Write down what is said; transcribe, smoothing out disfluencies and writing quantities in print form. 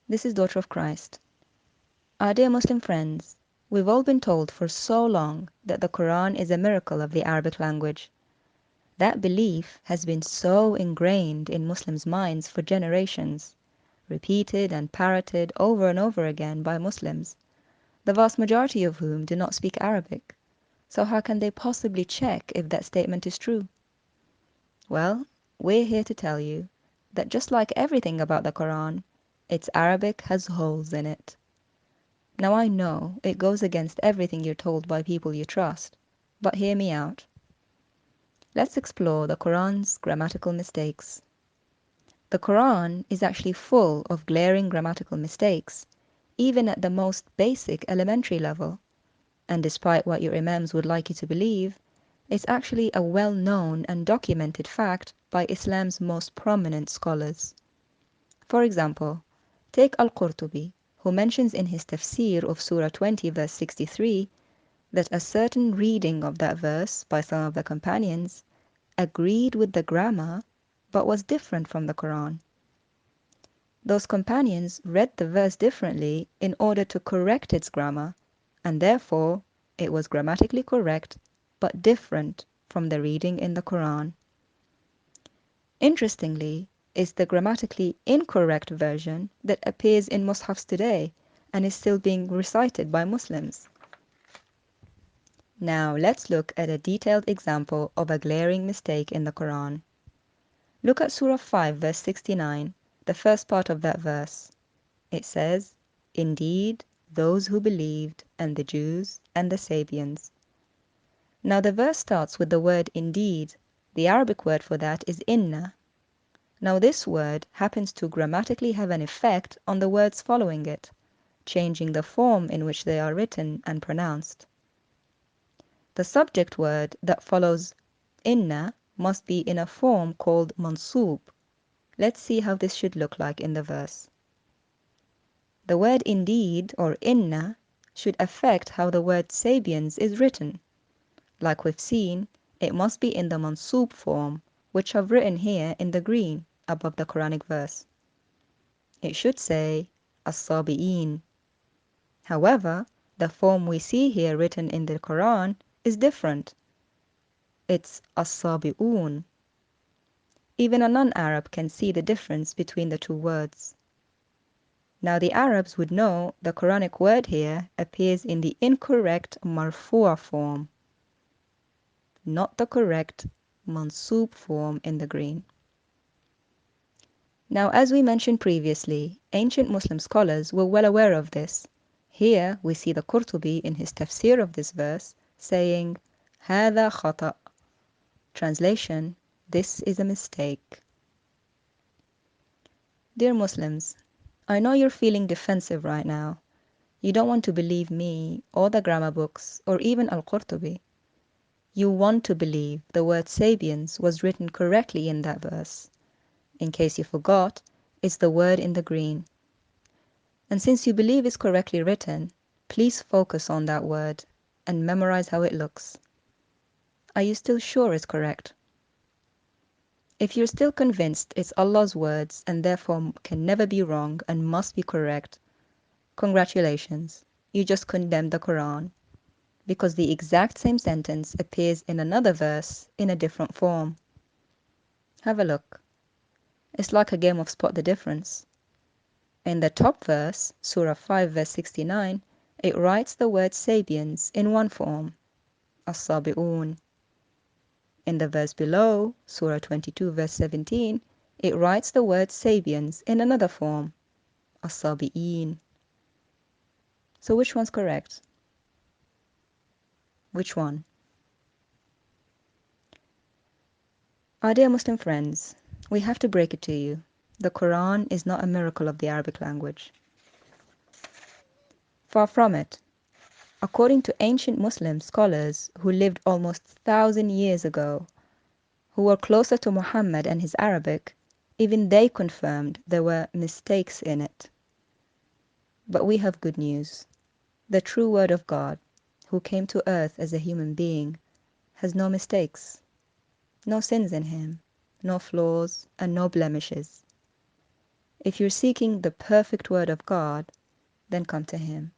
This is Daughter of Christ. Our dear Muslim friends, we've all been told for so long that the Quran is a miracle of the Arabic language. That belief has been so ingrained in Muslims' minds for generations, repeated and parroted over and over again by Muslims, the vast majority of whom do not speak Arabic. So how can they possibly check if that statement is true? Well, we're here to tell you that just like everything about the Quran, its Arabic has holes in it. Now I know it goes against everything you're told by people you trust, but hear me out. Let's explore the Quran's grammatical mistakes. The Quran is actually full of glaring grammatical mistakes, even at the most basic elementary level. And despite what your imams would like you to believe, it's actually a well-known and documented fact by Islam's most prominent scholars. For example, take Qortobi, who mentions in his tafsir of Surah 20 verse 63 that a certain reading of that verse by some of the companions agreed with the grammar but was different from the Quran. Those companions read the verse differently in order to correct its grammar, and therefore it was grammatically correct but different from the reading in the Quran. Interestingly, is the grammatically incorrect version that appears in mushafs today and is still being recited by Muslims. Now let's look at a detailed example of a glaring mistake in the Quran. Look at Surah 5 verse 69, the first part of that verse. It says, "Indeed, those who believed, and the Jews, and the Sabeans." Now the verse starts with the word indeed. The Arabic word for that is inna. Now this word happens to grammatically have an effect on the words following it, changing the form in which they are written and pronounced. The subject word that follows inna must be in a form called mansoob. Let's see how this should look like in the verse. The word indeed or inna should affect how the word Sabeans is written. Like we've seen, it must be in the mansoob form, which I've written here in the green above the Quranic verse. It should say as-Sabi'een. However, the form we see here written in the Quran is different. It's as-Sabi'un. Even a non-Arab can see the difference between the two words. Now the Arabs would know the Quranic word here appears in the incorrect marfu'a form, not the correct mansoob form in the green. Now, as we mentioned previously, ancient Muslim scholars were well aware of this. Here we see the Qortobi in his tafsir of this verse saying, هذا خطأ. Translation, this is a mistake. Dear Muslims, I know you're feeling defensive right now. You don't want to believe me, or the grammar books, or even Al-Qortobi. You want to believe the word Sabeans was written correctly in that verse. In case you forgot, it's the word in the green. And since you believe it's correctly written, please focus on that word and memorize how it looks. Are you still sure it's correct? If you're still convinced it's Allah's words and therefore can never be wrong and must be correct, congratulations, you just condemned the Quran, because the exact same sentence appears in another verse in a different form. Have a look. It's like a game of spot the difference. In the top verse, Surah 5 verse 69, it writes the word Sabeans in one form, as-Sabi'un. In the verse below, Surah 22 verse 17, it writes the word Sabeans in another form, as-Sabi'een. So which one's correct? Which one? Our dear Muslim friends, we have to break it to you. The Quran is not a miracle of the Arabic language. Far from it. According to ancient Muslim scholars who lived almost 1,000 years ago, who were closer to Muhammad and his Arabic, even they confirmed there were mistakes in it. But we have good news. The true word of God, who came to earth as a human being, has no mistakes, no sins in him, no flaws, and no blemishes. If you're seeking the perfect word of God, then come to Him.